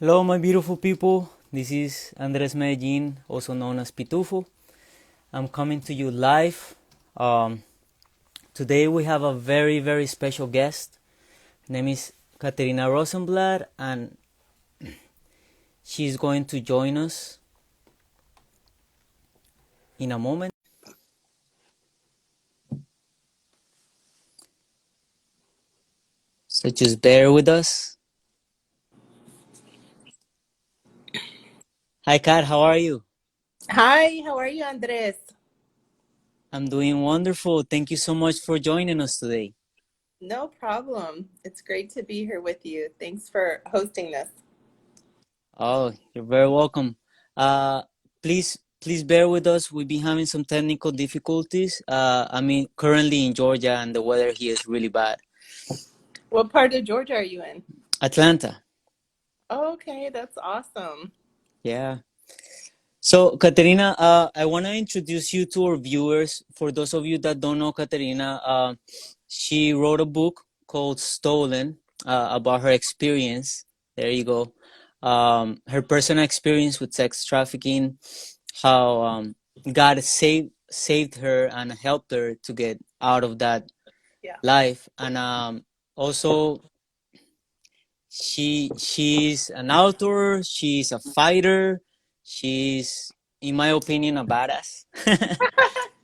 Hello, my beautiful people. This is Andres Medellin, also known as Pitufo. I'm coming to you live. Um, Today we have a very, very special guest. Her name is Katerina Rosenblatt, and she's going to join us in a moment. So just bear with us. Hi, Kat. How are you? Hi, how are you, Andres? I'm doing wonderful. Thank you so much for joining us today. No problem. It's great to be here with you. Thanks for hosting this. Oh, you're very welcome. Uh, please bear with us. We've been having some technical difficulties. Currently in Georgia, and the weather here is really bad. What part of Georgia are you in? Atlanta, Oh, okay, that's awesome. yeah. So, Katerina, I want to introduce you to our viewers. For those of you that don't know Katerina, she wrote a book called Stolen about her experience. There you go. Her personal experience with sex trafficking, how God saved her and helped her to get out of that Yeah. life, and also she's an author, she's a fighter, she's, in my opinion, a badass.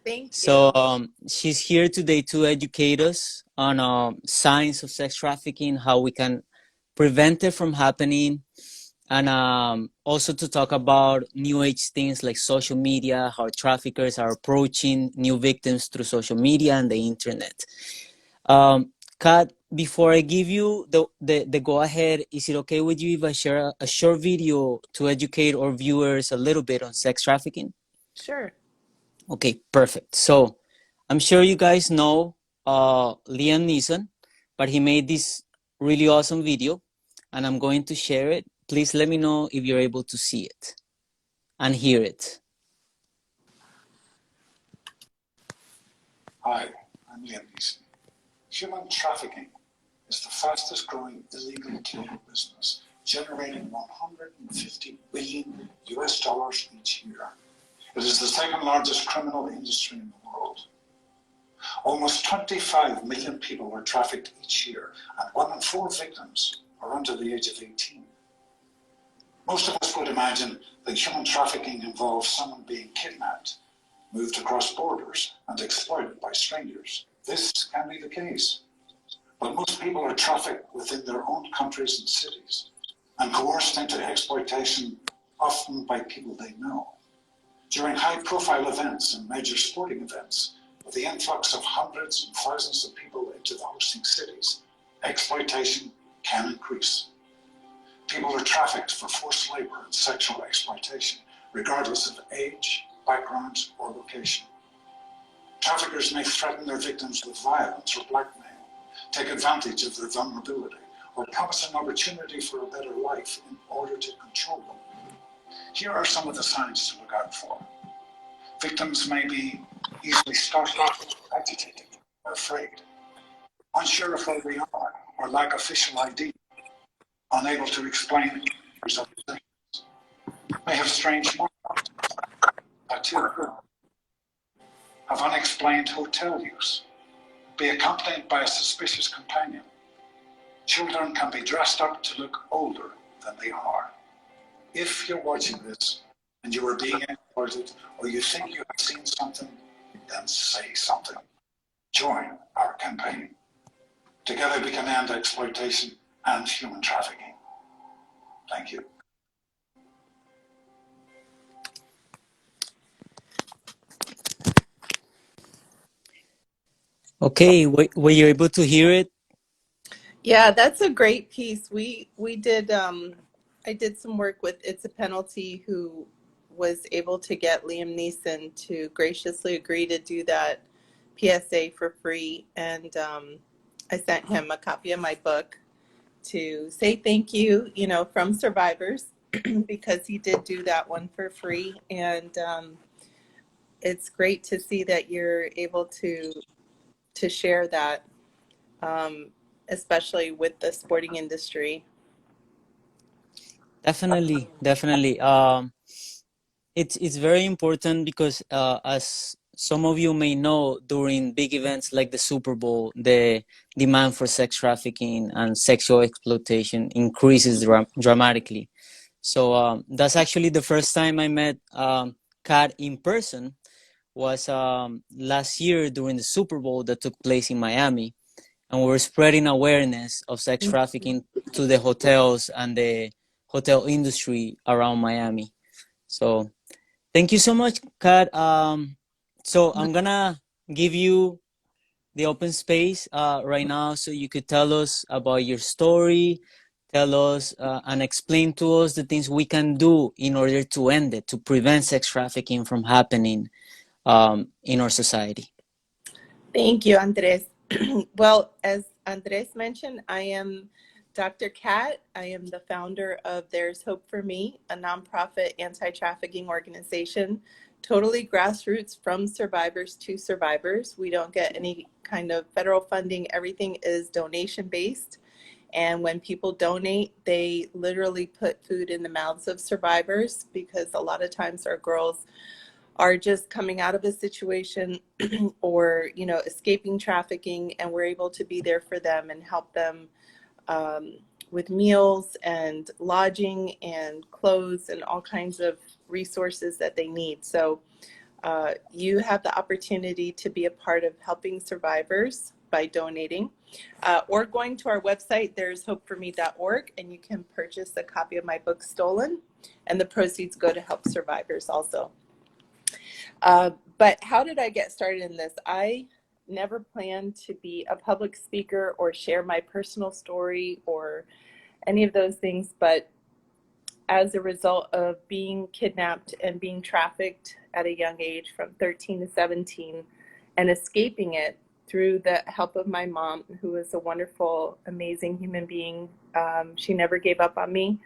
Thank So you. she's here today to educate us on signs of sex trafficking, how we can prevent it from happening, and also to talk about new age things like social media, how traffickers are approaching new victims through social media and the internet. Kat, before I give you the go ahead, is it okay with you if I share a short video to educate our viewers a little bit on sex trafficking? Sure. Okay, perfect. So I'm sure you guys know Liam Neeson, but he made this really awesome video, and I'm going to share it. Please let me know if you're able to see it and hear it. Hi, I'm Liam Neeson. Human trafficking is the fastest growing illegal killer business, generating 150 billion US dollars each year. It is the second largest criminal industry in the world. Almost 25 million people are trafficked each year, and 1 in 4 victims are under the age of 18. Most of us would imagine that human trafficking involves someone being kidnapped, moved across borders, and exploited by strangers. This can be the case, but most people are trafficked within their own countries and cities and coerced into exploitation, often by people they know. During high-profile events and major sporting events, with the influx of hundreds and thousands of people into the hosting cities, exploitation can increase. People are trafficked for forced labor and sexual exploitation, regardless of age, background, or location. Traffickers may threaten their victims with violence or blackmail, take advantage of their vulnerability, or promise an opportunity for a better life in order to control them. Here are some of the signs to look out for. Victims may be easily startled, agitated, or afraid, unsure of where they are, or lack official ID, unable to explain results, may have strange marks, tattoo, have unexplained hotel use, be accompanied by a suspicious companion. Children can be dressed up to look older than they are. If you're watching this and you are being exploited or you think you have seen something, then say something. Join our campaign. Together we can end exploitation and human trafficking. Thank you. Okay, were you able to hear it? Yeah, that's a great piece. We did I did some work with It's a Penalty, who was able to get Liam Neeson to graciously agree to do that PSA for free, and I sent him a copy of my book to say thank you, from survivors, because he did do that one for free. And it's great to see that you're able to share that, um, especially with the sporting industry. Definitely, definitely. It's very important because, as some of you may know, during big events like the Super Bowl, the demand for sex trafficking and sexual exploitation increases dramatically. So that's actually the first time I met Kat in person, was last year during the Super Bowl that took place in Miami, and we're spreading awareness of sex trafficking to the hotels and the hotel industry around Miami. So thank you so much, Kat. So I'm gonna give you the open space right now, so you could tell us about your story, tell us and explain to us the things we can do in order to end it, to prevent sex trafficking from happening in our society. Thank you, Andres. Well, as Andres mentioned, I am Dr. Kat. I am the founder of There's Hope for Me, a nonprofit anti-trafficking organization, totally grassroots, from survivors to survivors. We don't get any kind of federal funding. Everything is donation-based. And when people donate, they literally put food in the mouths of survivors, because a lot of times our girls are just coming out of a situation or escaping trafficking, and we're able to be there for them and help them with meals and lodging and clothes and all kinds of resources that they need. So you have the opportunity to be a part of helping survivors by donating or going to our website, there'shopeforme.org, and you can purchase a copy of my book, Stolen, and the proceeds go to help survivors also. But how did I get started in this? I never planned to be a public speaker or share my personal story or any of those things, but as a result of being kidnapped and being trafficked at a young age from 13 to 17 and escaping it through the help of my mom, who is a wonderful, amazing human being. She never gave up on me.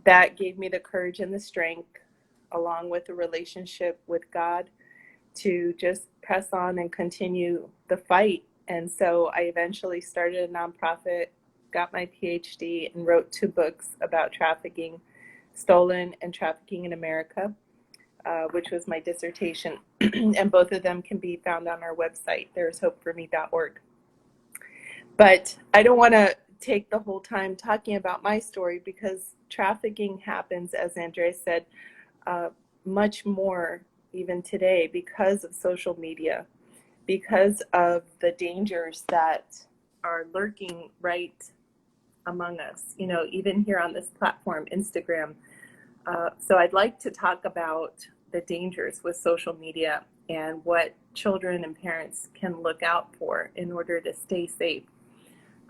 That gave me the courage and the strength, along with a relationship with God, to just press on and continue the fight. And so I eventually started a nonprofit, got my PhD, and wrote 2 books about trafficking, Stolen and Trafficking in America, which was my dissertation. And both of them can be found on our website, there'shopeforme.org. But I don't want to take the whole time talking about my story, because trafficking happens, as Andres said, much more even today, because of social media, because of the dangers that are lurking right among us, even here on this platform, Instagram. So I'd like to talk about the dangers with social media and what children and parents can look out for in order to stay safe.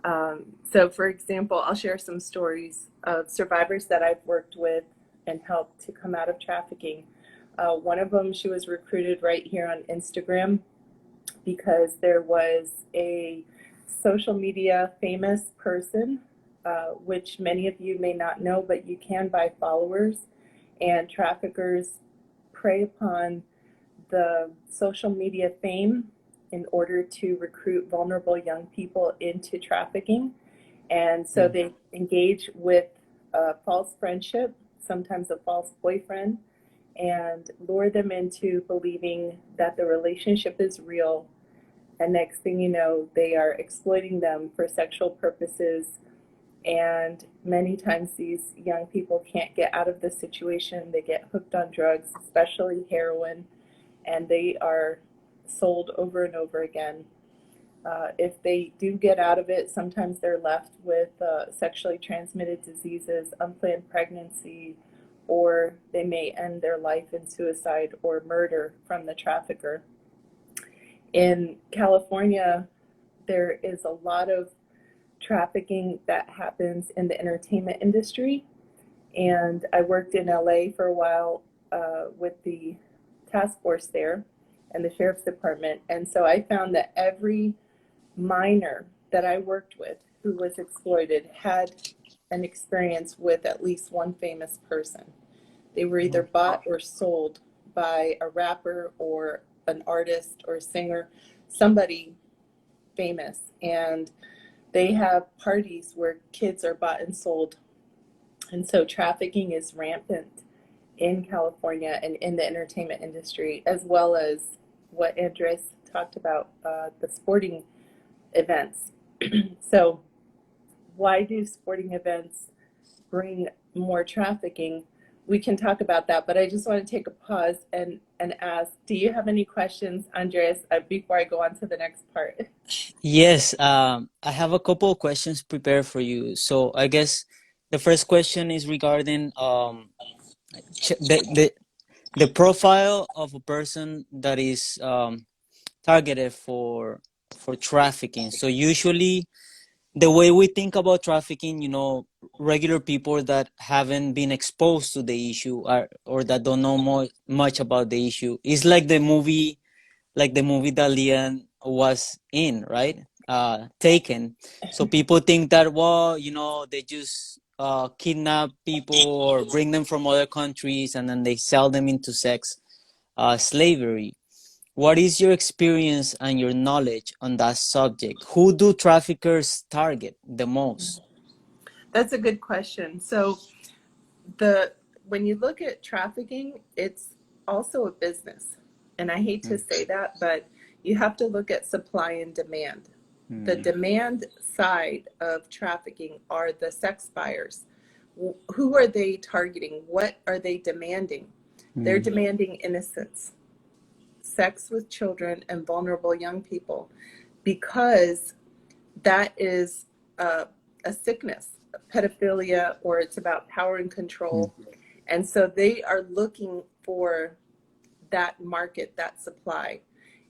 So for example, I'll share some stories of survivors that I've worked with and helped to come out of trafficking. One of them, she was recruited right here on Instagram because there was a social media famous person, which many of you may not know, but you can buy followers, and traffickers prey upon the social media fame in order to recruit vulnerable young people into trafficking. And so they engage with a false friendship, sometimes a false boyfriend, and lure them into believing that the relationship is real. And next thing you know, they are exploiting them for sexual purposes. And many times these young people can't get out of the situation. They get hooked on drugs, especially heroin, and they are sold over and over again. If they do get out of it, sometimes they're left with sexually transmitted diseases, unplanned pregnancy, or they may end their life in suicide or murder from the trafficker. In California, there is a lot of trafficking that happens in the entertainment industry. And I worked in LA for a while with the task force there and the sheriff's department. And so I found that every minor that I worked with who was exploited had an experience with at least one famous person. They were either bought or sold by a rapper or an artist or a singer, somebody famous. And they have parties where kids are bought and sold And so trafficking is rampant in California and in the entertainment industry, as well as what Andres talked about, the sporting events. So, why do sporting events bring more trafficking? We can talk about that, but I just want to take a pause and ask, do you have any questions, Andres, before I go on to the next part? Yes, I have a couple of questions prepared for you. So I guess the first question is regarding ch- the, the the profile of a person that is targeted for trafficking. So usually the way we think about trafficking, regular people that haven't been exposed to the issue or that don't know much about the issue is like the movie that Leon was in, right? Taken. So people think that, well, they just kidnap people or bring them from other countries and then they sell them into sex slavery. What is your experience and your knowledge on that subject? Who do traffickers target the most? That's a good question. So the when you look at trafficking, it's also a business. And I hate to Mm, say that, but you have to look at supply and demand. The mm, demand side of trafficking are the sex buyers. Who are they targeting? What are they demanding? They're mm, demanding innocence, sex with children and vulnerable young people, because that is a sickness, pedophilia, or it's about power and mm, control. And so they are looking for that market, that supply.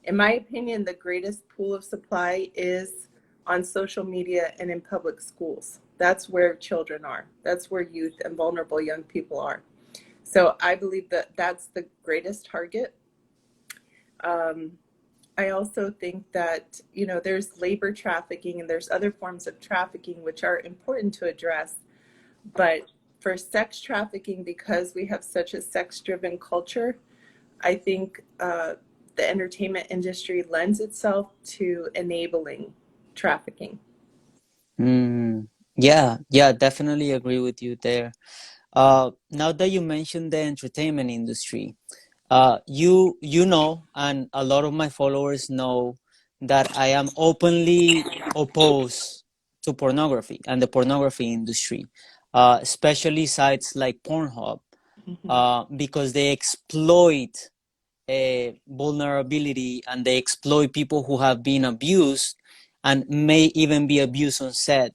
In my opinion, the greatest pool of supply is on social media and in public schools. That's where children are. That's where youth and vulnerable young people are. So I believe that that's the greatest target. Um, I also think that, there's labor trafficking and there's other forms of trafficking which are important to address. But for sex trafficking, because we have such a sex driven culture, I think the entertainment industry lends itself to enabling trafficking. mm. Yeah, definitely agree with you there. Now that you mentioned the entertainment industry, you know, and a lot of my followers know that I am openly opposed to pornography and the pornography industry, especially sites like Pornhub, Mhm. because they exploit vulnerability and they exploit people who have been abused and may even be abused on set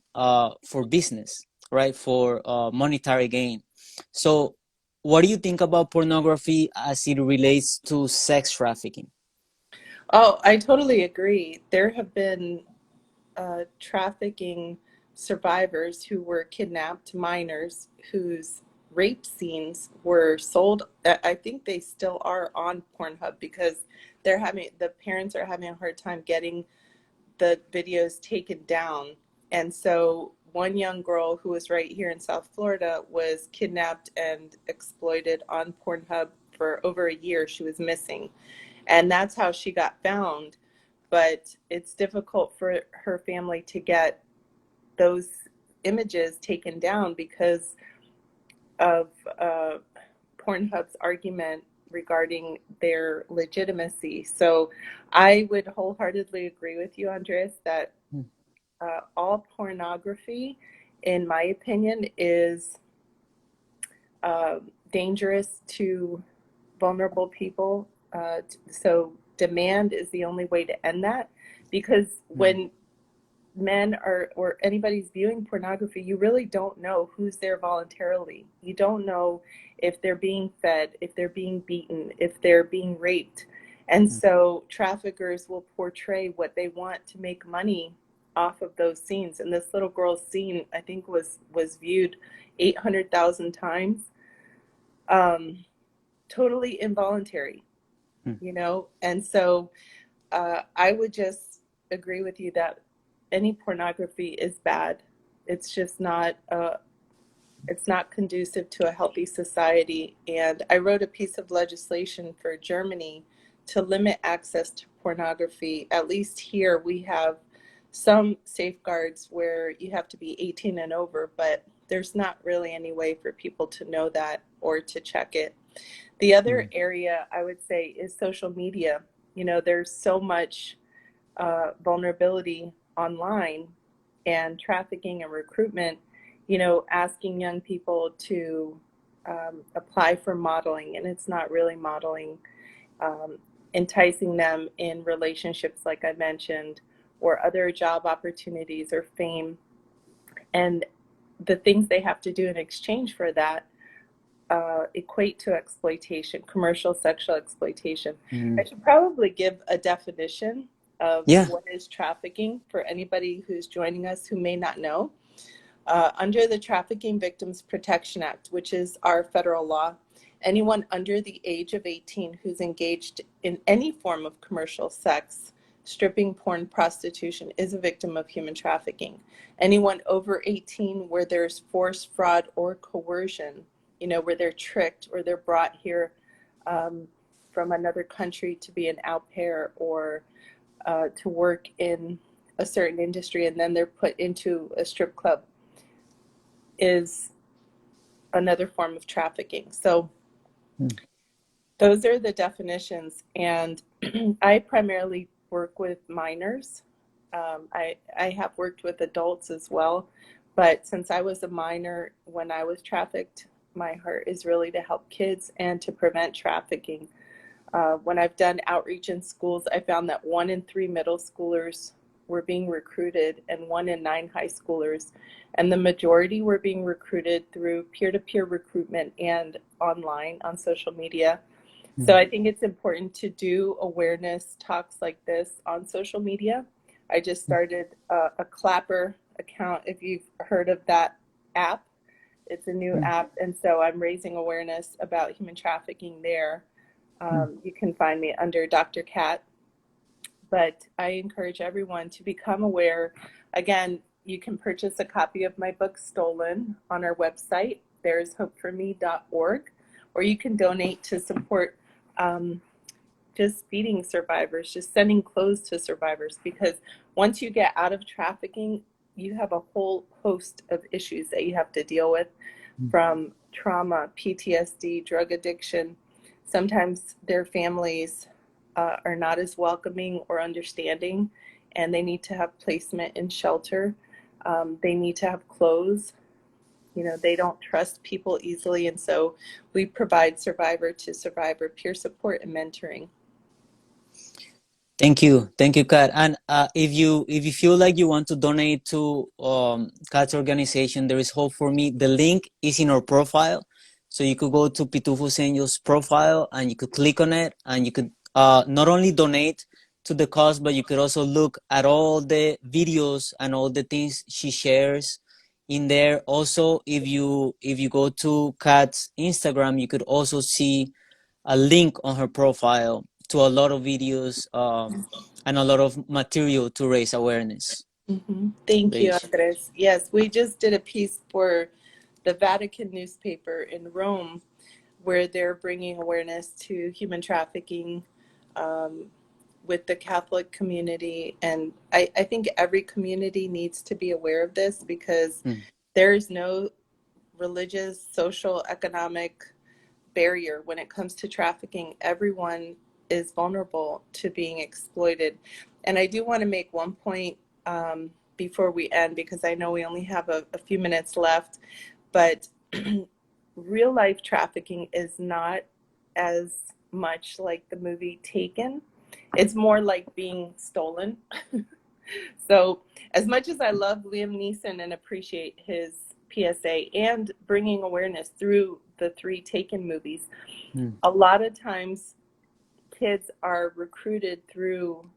for business, right? For monetary gain. So, what do you think about pornography as it relates to sex trafficking? Oh, I totally agree. There have been trafficking survivors who were kidnapped, minors whose rape scenes were sold. I think they still are on Pornhub because the parents are having a hard time getting the videos taken down. And so one young girl who was right here in South Florida was kidnapped and exploited on Pornhub for over a year. She was missing. And that's how she got found. But it's difficult for her family to get those images taken down because of Pornhub's argument regarding their legitimacy. So I would wholeheartedly agree with you, Andres, that all pornography, in my opinion, is uh, dangerous to vulnerable people. So demand is the only way to end that, because Mm, when men are or anybody's viewing pornography, you really don't know who's there voluntarily. You don't know if they're being fed, if they're being beaten, if they're being raped. And mm, so traffickers will portray what they want to make money off of those scenes. And this little girl's scene, I think, was viewed 800,000 times. Um, totally involuntary, mm, And so I would just agree with you that any pornography is bad. It's just not. It's not conducive to a healthy society. And I wrote a piece of legislation for Germany to limit access to pornography. At least here we have some safeguards where you have to be 18 and over, but there's not really any way for people to know that or to check it. The other area I would say is social media. You know, there's so much vulnerability online and trafficking and recruitment, you know, asking young people to apply for modeling, and it's not really modeling, enticing them in relationships, like I mentioned, or other job opportunities or fame. And the things they have to do in exchange for that equate to exploitation, commercial sexual exploitation. I should probably give a definition of Yeah. what is trafficking for anybody who's joining us who may not know. Under the Trafficking Victims Protection Act, which is our federal law, anyone under the age of 18 who's engaged in any form of commercial sex, stripping, porn, prostitution is a victim of human trafficking. Anyone over 18 where there's force, fraud, or coercion, you know, where they're tricked or they're brought here from another country to be an au pair or to work in a certain industry, and then they're put into a strip club, is another form of trafficking. So those are the definitions. And I primarily work with minors. I have worked with adults as well, but since I was a minor when I was trafficked, my heart is really to help kids and to prevent trafficking. When I've done outreach in schools, I found that 1 in 3 middle schoolers were being recruited and 1 in 9 high schoolers. And the majority were being recruited through peer-to-peer recruitment and online on social media. So I think it's important to do awareness talks like this on social media. I just started a Clapper account, if you've heard of that app. It's a new app, and so I'm raising awareness about human trafficking there. You can find me under Dr. Kat. But I encourage everyone to become aware. Again, you can purchase a copy of my book, Stolen, on our website, there'shopeforme.org, or you can donate to support just feeding survivors, just sending clothes to survivors, because once you get out of trafficking, you have a whole host of issues that you have to deal with, from trauma, PTSD, drug addiction. Sometimes their families are not as welcoming or understanding, and they need to have placement in shelter. They need to have clothes. You know, they don't trust people easily, and so we provide survivor to survivor peer support and mentoring. Thank you, Kat. And if you feel like you want to donate to Kat's organization, There Is Hope for Me, the link is in our profile, so you could go to Pitufos Angel's profile and you could click on it, and you could not only donate to the cause, but you could also look at all the videos and all the things she shares in there. Also, if you go to Kat's Instagram, you could also see a link on her profile to a lot of videos and a lot of material to raise awareness. Thank you, Andres. Yes, we just did a piece for the Vatican newspaper in Rome, where they're bringing awareness to human trafficking with the Catholic community. And I think every community needs to be aware of this, because there is no religious, social, economic barrier when it comes to trafficking. Everyone is vulnerable to being exploited. And I do want to make one point before we end, because I know we only have a few minutes left, but real life trafficking is not as much like the movie Taken. It's more like being stolen. So as much as I love Liam Neeson and appreciate his PSA and bringing awareness through the 3 Taken movies, a lot of times kids are recruited through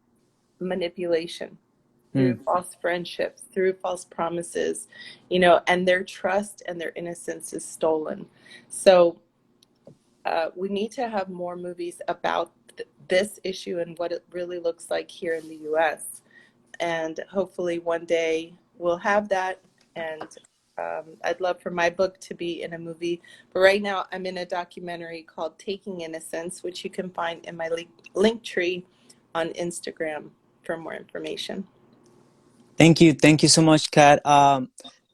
manipulation, through false friendships, through false promises, you know, and their trust and their innocence is stolen. So we need to have more movies about this issue and what it really looks like here in the US. And hopefully one day we'll have that. And I'd love for my book to be in a movie. But right now I'm in a documentary called Taking Innocence, which you can find in my link tree on Instagram for more information. Thank you so much, Kat.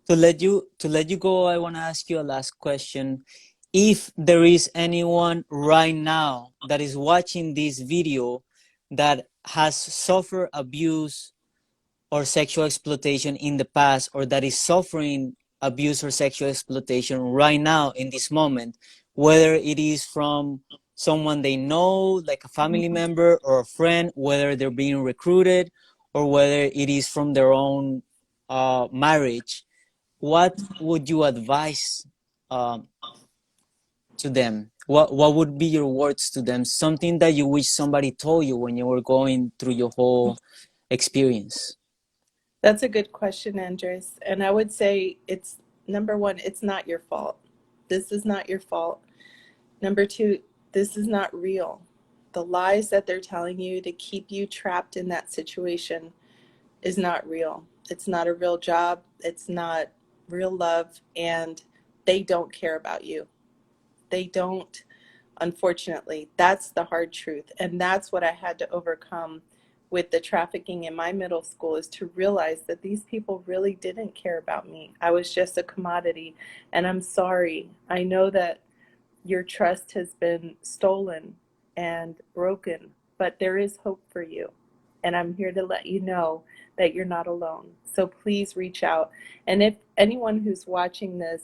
to let you go, I want to ask you a last question. If there is anyone right now that is watching this video that has suffered abuse or sexual exploitation in the past, or that is suffering abuse or sexual exploitation right now in this moment, whether it is from someone they know, like a family member or a friend, whether they're being recruited, or whether it is from their own marriage, what would you advise um, to them? What would be your words to them? Something that you wish somebody told you when you were going through your whole experience. That's a good question, Andres. And I would say it's number one, it's not your fault. This is not your fault. Number two, this is not real. The lies that they're telling you to keep you trapped in that situation is not real. It's not a real job. It's not real love. And they don't care about you. They don't, unfortunately. That's the hard truth. And that's what I had to overcome with the trafficking in my middle school, is to realize that these people really didn't care about me. I was just a commodity. And I'm sorry. I know that your trust has been stolen and broken, but there is hope for you. And I'm here to let you know that you're not alone. So please reach out. And if anyone who's watching this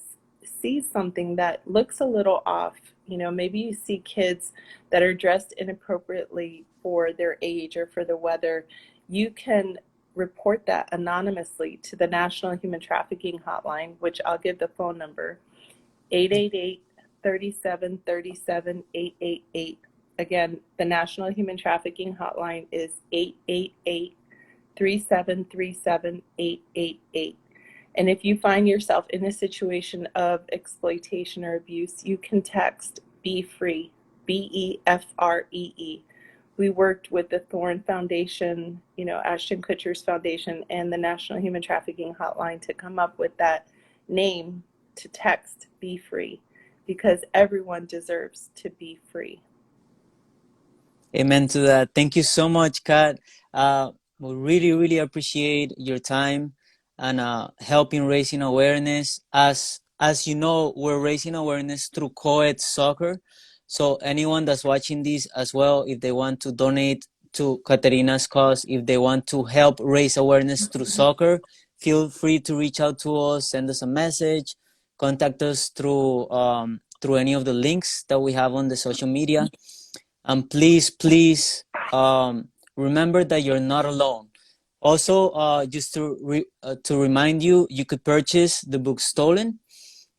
sees something that looks a little off, maybe you see kids that are dressed inappropriately for their age or for the weather, you can report that anonymously to the National Human Trafficking Hotline, which I'll give the phone number, 888-3737-888. Again, the National Human Trafficking Hotline is 888-3737-888. And if you find yourself in a situation of exploitation or abuse, you can text Be Free, BEFREE. We worked with the Thorn Foundation, Ashton Kutcher's foundation, and the National Human Trafficking Hotline to come up with that name to text Be Free, because everyone deserves to be free. Amen to that. Thank you so much, Kat. We really, really appreciate your time and helping raising awareness. As you know, we're raising awareness through co-ed soccer. So anyone that's watching this as well, if they want to donate to Katerina's cause, if they want to help raise awareness through soccer, feel free to reach out to us, send us a message, contact us through any of the links that we have on the social media. And please remember that you're not alone. Also, just to remind you, you could purchase the book Stolen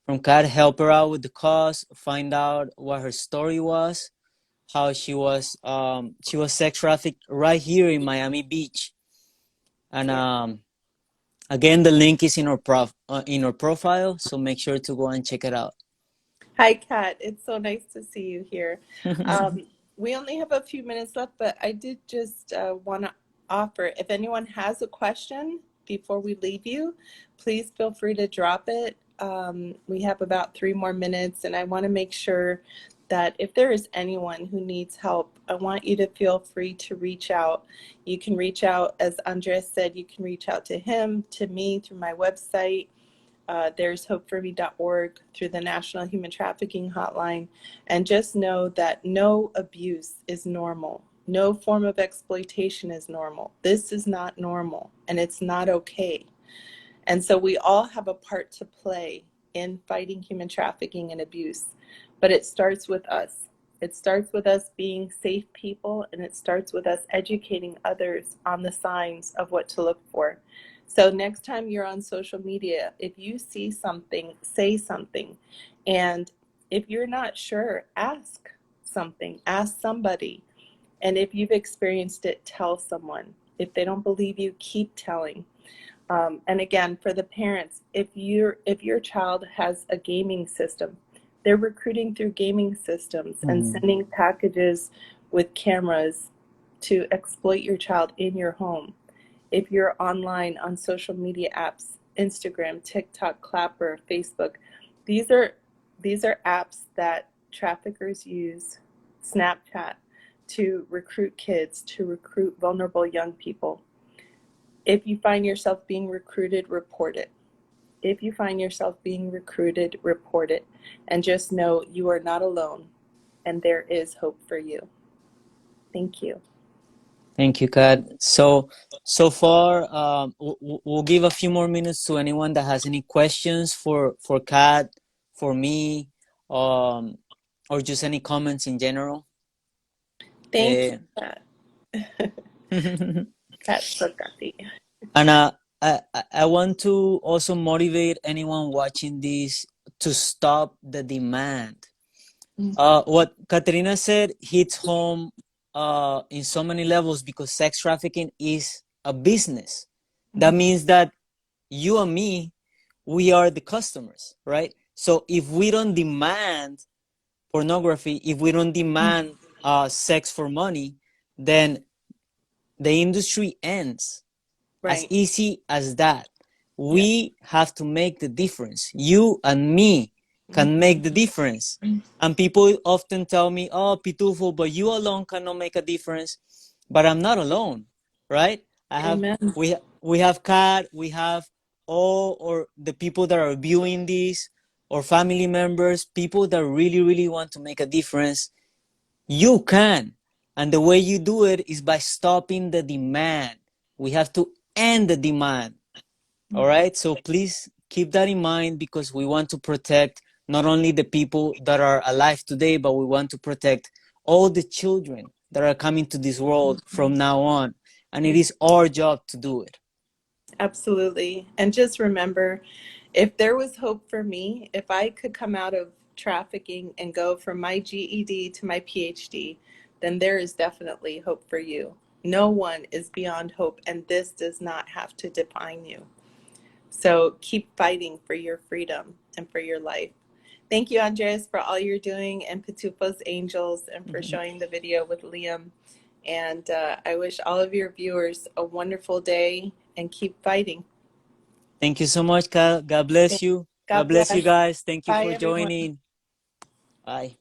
from Kat, help her out with the cause, find out what her story was, how she was sex trafficked right here in Miami Beach. And again, the link is in our profile, so make sure to go and check it out. Hi, Kat. It's so nice to see you here. We only have a few minutes left, but I did just want to offer, if anyone has a question before we leave you, please feel free to drop it. We have about 3 more minutes, and I want to make sure that if there is anyone who needs help, I want you to feel free to reach out. You can reach out, as Andres said, you can reach out to him, to me, through my website. There's hopeforme.org, through the National Human Trafficking Hotline. And just know that no abuse is normal. No form of exploitation is normal. This is not normal, and it's not okay. And so we all have a part to play in fighting human trafficking and abuse. But it starts with us. It starts with us being safe people, and it starts with us educating others on the signs of what to look for. So next time you're on social media, if you see something, say something. And if you're not sure, ask something, ask somebody. And if you've experienced it, tell someone. If they don't believe you, keep telling. And again, for the parents, if your child has a gaming system, they're recruiting through gaming systems and sending packages with cameras to exploit your child in your home. If you're online on social media apps, Instagram, TikTok, Clapper, Facebook, these are apps that traffickers use, Snapchat, to recruit kids, to recruit vulnerable young people. If you find yourself being recruited, report it. If you find yourself being recruited, report it. And just know you are not alone and there is hope for you. Thank you. Thank you, Kat. So far, we'll give a few more minutes to anyone that has any questions for Kat, for me, or just any comments in general. Thank Eh, you, Kat. That's so happy. And I want to also motivate anyone watching this to stop the demand. What Katerina said hits home in so many levels because sex trafficking is a business. That means that you and me, we are the customers, right? So if we don't demand pornography, if we don't demand sex for money, then the industry ends. As Right. easy as that. We have to make the difference. You and me can make the difference. And people often tell me, oh, Pitufo, but you alone cannot make a difference. But I'm not alone, right? Amen. We have Kat, we have all or the people that are viewing this, or family members, people that really, really want to make a difference. You can. And the way you do it is by stopping the demand. We have to end the demand. All right. So please keep that in mind because we want to protect not only the people that are alive today, but we want to protect all the children that are coming to this world from now on. And it is our job to do it. Absolutely. And just remember, if there was hope for me, if I could come out of trafficking and go from my GED to my PhD, then there is definitely hope for you. No one is beyond hope, and this does not have to define you. So keep fighting for your freedom and for your life. Thank you, Andres, for all you're doing, and Pitufos Angels, and for showing the video with Liam. And I wish all of your viewers a wonderful day and keep fighting. Thank you so much, Kat. God bless you. God bless you guys. Thank you Bye, for everyone. joining. Bye.